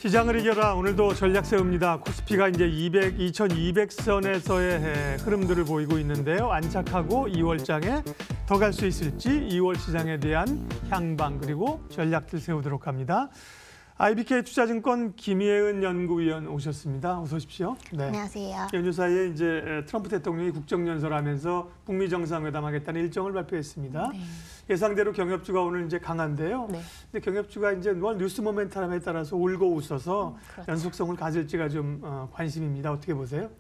시장을 이겨라. 오늘도 전략 세웁니다. 코스피가 이제 2200선에서의 흐름들을 보이고 있는데요. 안착하고 2월장에 더 갈 수 있을지 2월 시장에 대한 향방 그리고 전략들 세우도록 합니다. IBK 투자증권 김예은 연구위원 오셨습니다. 어서 오십시오. 네. 안녕하세요. 연휴 사이에 이제 트럼프 대통령이 국정연설하면서 북미 정상회담 하겠다는 일정을 발표했습니다. 네. 예상대로 경협주가 오늘 이제 강한데요. 네. 근데 경협주가 이제 뭐 뉴스 모멘텀에 따라서 울고 웃어서 그렇죠. 연속성을 가질지가 좀 관심입니다. 어떻게 보세요?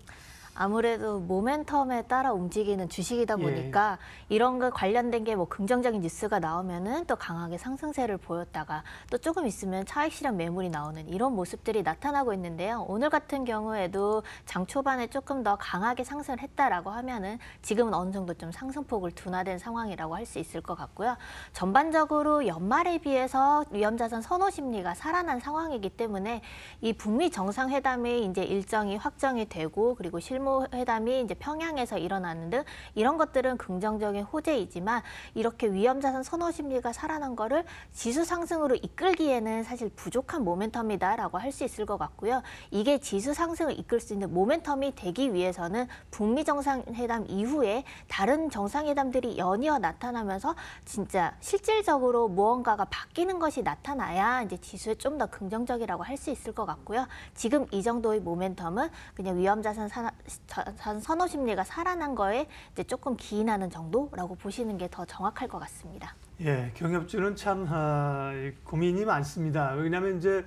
아무래도 모멘텀에 따라 움직이는 주식이다 보니까 이런 거 관련된 게 뭐 긍정적인 뉴스가 나오면은 또 강하게 상승세를 보였다가 또 조금 있으면 차익 실현 매물이 나오는 이런 모습들이 나타나고 있는데요. 오늘 같은 경우에도 장 초반에 조금 더 강하게 상승을 했다라고 하면은 지금은 어느 정도 좀 상승폭을 둔화된 상황이라고 할 수 있을 것 같고요. 전반적으로 연말에 비해서 위험자산 선호 심리가 살아난 상황이기 때문에 이 북미 정상회담이 이제 일정이 확정이 되고 그리고 실무회담이 이제 평양에서 일어나는 등 이런 것들은 긍정적인 호재이지만 이렇게 위험자산 선호 심리가 살아난 거를 지수 상승으로 이끌기에는 사실 부족한 모멘텀이다라고 할 수 있을 것 같고요. 이게 지수 상승을 이끌 수 있는 모멘텀이 되기 위해서는 북미 정상회담 이후에 다른 정상회담들이 연이어 나타나면서 진짜 실질적으로 무언가가 바뀌는 것이 나타나야 이제 지수에 좀 더 긍정적이라고 할 수 있을 것 같고요. 지금 이 정도의 모멘텀은 그냥 위험자산 선호 심리가 살아난 거에 이제 조금 기인하는 정도라고 보시는 게 더 정확할 것 같습니다. 예, 경협주는 참 고민이 많습니다. 왜냐하면 이제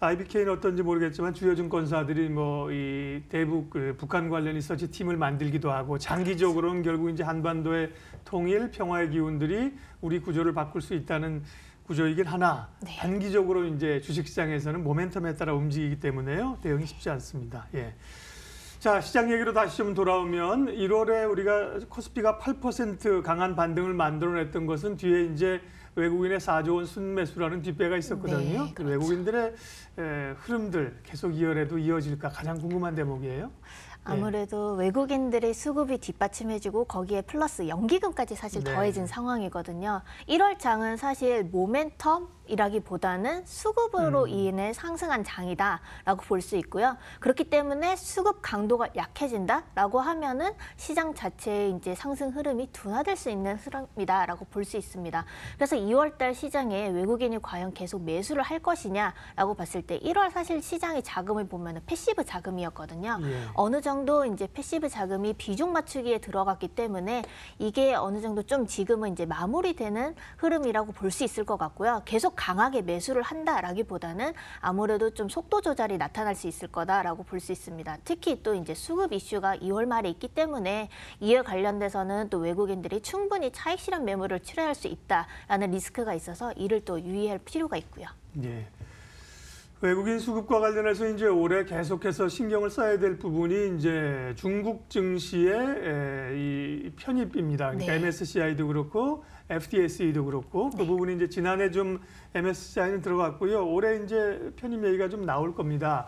IBK는 어떤지 모르겠지만 주요 증권사들이 뭐 이 대북 북한 관련 리서치 팀을 만들기도 하고 장기적으로는 결국 이제 한반도의 통일 평화의 기운들이 우리 구조를 바꿀 수 있다는 구조이긴 하나 단기적으로 이제 주식시장에서는 모멘텀에 따라 움직이기 때문에요. 대응이 쉽지 않습니다. 예. 자, 시장 얘기로 다시 좀 돌아오면 1월에 우리가 코스피가 8% 강한 반등을 만들어냈던 것은 뒤에 이제 외국인의 4조 원 순매수라는 뒷배가 있었거든요. 네, 그렇죠. 외국인들의 흐름들 계속 2월에도 이어질까 가장 궁금한 대목이에요. 아무래도 외국인들의 수급이 뒷받침해주고 거기에 플러스 연기금까지 사실 더해진 상황이거든요. 1월 장은 사실 모멘텀이라기보다는 수급으로 인해 상승한 장이다라고 볼 수 있고요. 그렇기 때문에 수급 강도가 약해진다라고 하면은 시장 자체의 이제 상승 흐름이 둔화될 수 있는 흐름이다라고 볼 수 있습니다. 그래서 2월달 시장에 외국인이 과연 계속 매수를 할 것이냐라고 봤을 때 1월 사실 시장의 자금을 보면은 패시브 자금이었거든요. 어느 정도 이제 패시브 자금이 비중 맞추기에 들어갔기 때문에 이게 어느 정도 좀 지금은 이제 마무리되는 흐름이라고 볼 수 있을 것 같고요. 계속 강하게 매수를 한다라기보다는 아무래도 좀 속도 조절이 나타날 수 있을 거다라고 볼 수 있습니다. 특히 또 이제 수급 이슈가 2월 말에 있기 때문에 이에 관련돼서는 또 외국인들이 충분히 차익 실현 매물을 출회할 수 있다라는 리스크가 있어서 이를 또 유의할 필요가 있고요. 예. 외국인 수급과 관련해서 이제 올해 계속해서 신경을 써야 될 부분이 이제 중국 증시의 이 편입입니다. 그러니까 MSCI도 그렇고 FTSE도 그렇고 그 부분이 이제 지난해 좀 MSCI는 들어갔고요. 올해 이제 편입 얘기가 좀 나올 겁니다.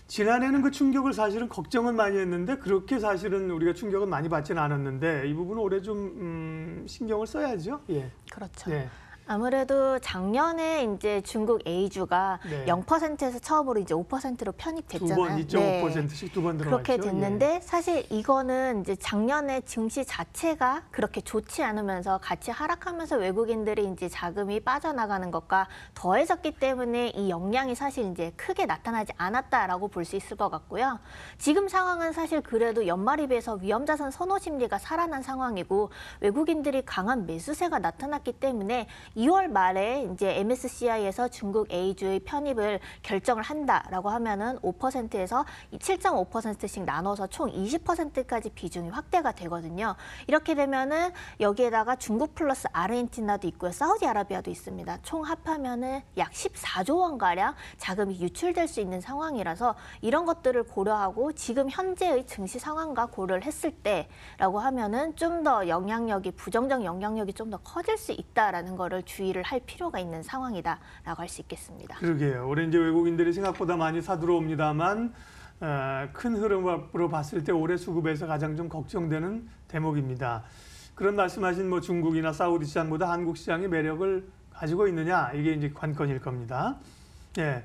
지난해는 그 충격을 사실은 걱정을 많이 했는데 그렇게 사실은 우리가 충격을 많이 받지는 않았는데 이 부분은 올해 좀 신경을 써야죠. 예. 그렇죠. 아무래도 작년에 이제 중국 A주가 0%에서 처음으로 이제 5%로 편입됐잖아요. 두 번, 2.5%씩 두 번 들어갔죠. 그렇게 됐는데 사실 이거는 이제 작년에 증시 자체가 그렇게 좋지 않으면서 같이 하락하면서 외국인들이 이제 자금이 빠져나가는 것과 더해졌기 때문에 이 영향이 사실 이제 크게 나타나지 않았다라고 볼 수 있을 것 같고요. 지금 상황은 사실 그래도 연말에 비해서 위험자산 선호 심리가 살아난 상황이고 외국인들이 강한 매수세가 나타났기 때문에 2월 말에 이제 MSCI에서 중국 A주의 편입을 결정을 한다라고 하면은 5%에서 7.5%씩 나눠서 총 20%까지 비중이 확대가 되거든요. 이렇게 되면은 여기에다가 중국 플러스 아르헨티나도 있고요. 사우디아라비아도 있습니다. 총 합하면은 약 14조 원 가량 자금이 유출될 수 있는 상황이라서 이런 것들을 고려하고 지금 현재의 증시 상황과 고려를 했을 때라고 하면은 좀 더 영향력이 부정적 영향력이 좀 더 커질 수 있다라는 거를 주의를 할 필요가 있는 상황이다라고 할 수 있겠습니다. 그러게요. 올해 이제 외국인들이 생각보다 많이 사들어옵니다만 큰 흐름으로 봤을 때 올해 수급에서 가장 좀 걱정되는 대목입니다. 그런 말씀하신 뭐 중국이나 사우디 시장보다 한국 시장이 매력을 가지고 있느냐 이게 이제 관건일 겁니다. 예.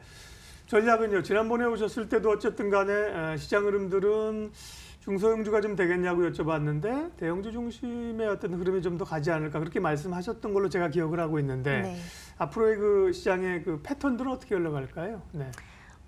전략은요. 지난번에 오셨을 때도 어쨌든 간에 시장 흐름들은 중소형주가 좀 되겠냐고 여쭤봤는데 대형주 중심의 어떤 흐름이 좀 더 가지 않을까 그렇게 말씀하셨던 걸로 제가 기억을 하고 있는데 네. 앞으로의 그 시장의 그 패턴들은 어떻게 흘러갈까요? 네.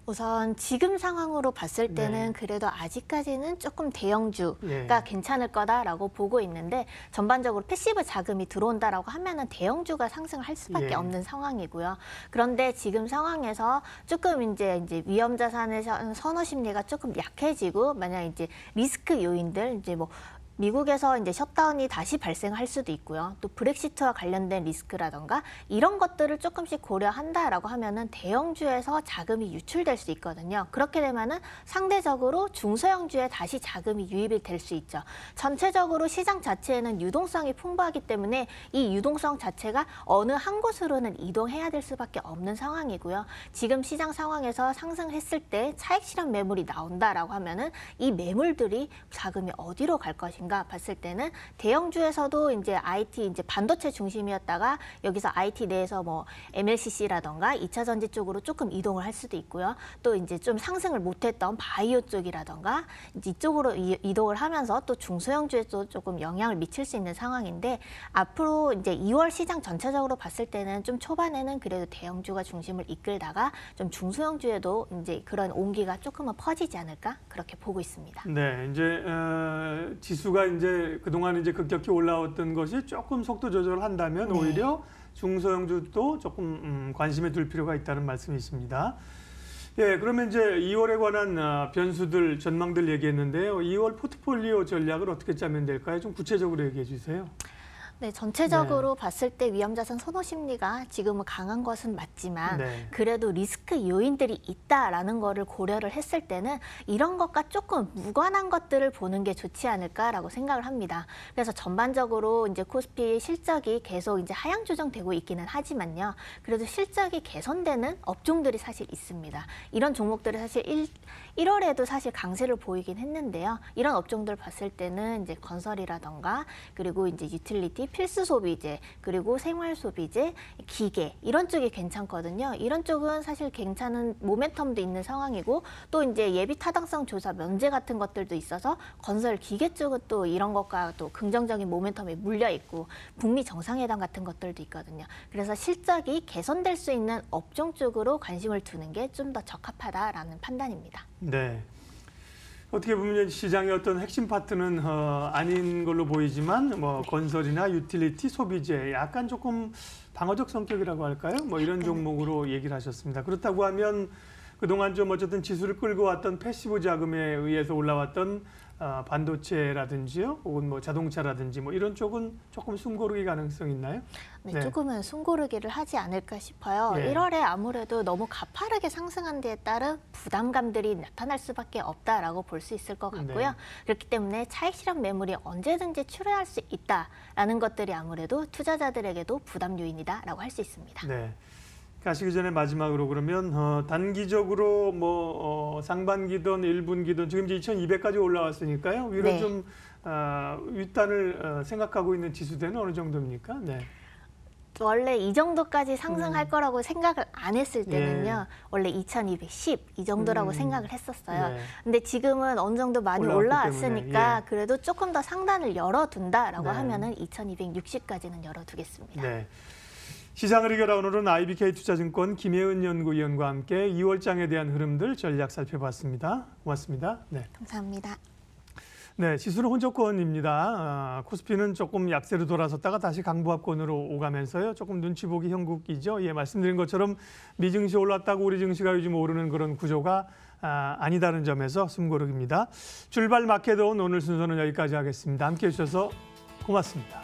우선 지금 상황으로 봤을 때는 네. 그래도 아직까지는 조금 대형주가 예. 괜찮을 거다라고 보고 있는데 전반적으로 패시브 자금이 들어온다라고 하면은 대형주가 상승을 할 수밖에 예. 없는 상황이고요. 그런데 지금 상황에서 조금 이제 위험 자산의 선호 심리가 조금 약해지고 만약 이제 리스크 요인들 이제 뭐 미국에서 이제 셧다운이 다시 발생할 수도 있고요. 또 브렉시트와 관련된 리스크라던가 이런 것들을 조금씩 고려한다라고 하면은 대형주에서 자금이 유출될 수 있거든요. 그렇게 되면은 상대적으로 중소형주에 다시 자금이 유입이 될 수 있죠. 전체적으로 시장 자체에는 유동성이 풍부하기 때문에 이 유동성 자체가 어느 한 곳으로는 이동해야 될 수밖에 없는 상황이고요. 지금 시장 상황에서 상승했을 때 차익 실현 매물이 나온다라고 하면은 이 매물들이 자금이 어디로 갈 것인가? 봤을 때는 대형주에서도 이제 IT 이제 반도체 중심이었다가 여기서 IT 내에서 뭐 MLCC라던가 2차 전지 쪽으로 조금 이동을 할 수도 있고요. 또 이제 좀 상승을 못했던 바이오 쪽이라던가 이제 이쪽으로 이동을 하면서 또 중소형주에도 조금 영향을 미칠 수 있는 상황인데 앞으로 이제 2월 시장 전체적으로 봤을 때는 좀 초반에는 그래도 대형주가 중심을 이끌다가 좀 중소형주에도 이제 그런 온기가 조금은 퍼지지 않을까 그렇게 보고 있습니다. 네, 이제 지수가 이제 그동안 이제 급격히 올라왔던 것이 조금 속도 조절을 한다면 네. 오히려 중소형주도 조금 관심에 둘 필요가 있다는 말씀이십니다. 예, 그러면 이제 2월에 관한 변수들, 전망들 얘기했는데요. 2월 포트폴리오 전략을 어떻게 짜면 될까요? 좀 구체적으로 얘기해 주세요. 네, 전체적으로 봤을 때 위험자산 선호 심리가 지금은 강한 것은 맞지만 네. 그래도 리스크 요인들이 있다라는 거를 고려를 했을 때는 이런 것과 조금 무관한 것들을 보는 게 좋지 않을까라고 생각을 합니다. 그래서 전반적으로 이제 코스피 실적이 계속 이제 하향 조정되고 있기는 하지만요. 그래도 실적이 개선되는 업종들이 사실 있습니다. 이런 종목들이 사실 1월에도 사실 강세를 보이긴 했는데요. 이런 업종들 봤을 때는 이제 건설이라던가 그리고 이제 유틸리티, 필수 소비재, 그리고 생활 소비재, 기계 이런 쪽이 괜찮거든요. 이런 쪽은 사실 괜찮은 모멘텀도 있는 상황이고 또 이제 예비 타당성 조사 면제 같은 것들도 있어서 건설 기계 쪽은 또 이런 것과 또 긍정적인 모멘텀이 물려 있고 북미 정상회담 같은 것들도 있거든요. 그래서 실적이 개선될 수 있는 업종 쪽으로 관심을 두는 게 좀 더 적합하다라는 판단입니다. 네. 어떻게 보면 시장의 어떤 핵심 파트는 아닌 걸로 보이지만 뭐 건설이나 유틸리티, 소비재 약간 조금 방어적 성격이라고 할까요? 뭐 이런 종목으로 얘기를 하셨습니다. 그렇다고 하면 그동안 좀 어쨌든 지수를 끌고 왔던 패시브 자금에 의해서 올라왔던 반도체라든지요, 혹은 뭐 자동차라든지 뭐 이런 쪽은 조금 숨고르기 가능성 있나요? 네, 조금은 숨고르기를 하지 않을까 싶어요. 예. 1월에 아무래도 너무 가파르게 상승한 데에 따른 부담감들이 나타날 수밖에 없다라고 볼 수 있을 것 같고요. 네. 그렇기 때문에 차익 실현 매물이 언제든지 출회할 수 있다라는 것들이 아무래도 투자자들에게도 부담 요인이다라고 할 수 있습니다. 네. 가시기 전에 마지막으로 그러면 단기적으로 뭐 상반기든 1분기든 지금 이제 2200까지 올라왔으니까요. 위로 네. 좀 윗단을 생각하고 있는 지수대는 어느 정도입니까? 네. 원래 이 정도까지 상승할 거라고 생각을 안 했을 때는요. 원래 2210 이 정도라고 생각을 했었어요. 네. 근데 지금은 어느 정도 많이 올라왔기 올라왔으니까 때문에, 예. 그래도 조금 더 상단을 열어둔다라고 네. 하면은 2260까지는 열어두겠습니다. 네. 시장을 이겨라 오늘은 IBK 투자증권 김혜은 연구위원과 함께 2월장에 대한 흐름들 전략 살펴봤습니다. 고맙습니다. 네. 감사합니다. 네, 지수는 혼조권입니다. 코스피는 조금 약세로 돌아섰다가 다시 강보합권으로 오가면서요. 조금 눈치 보기 형국이죠. 예, 말씀드린 것처럼 미 증시 올랐다고 우리 증시가 요즘 오르는 그런 구조가 아니다는 점에서 숨고르기입니다. 출발 마켓온 오늘 순서는 여기까지 하겠습니다. 함께해 주셔서 고맙습니다.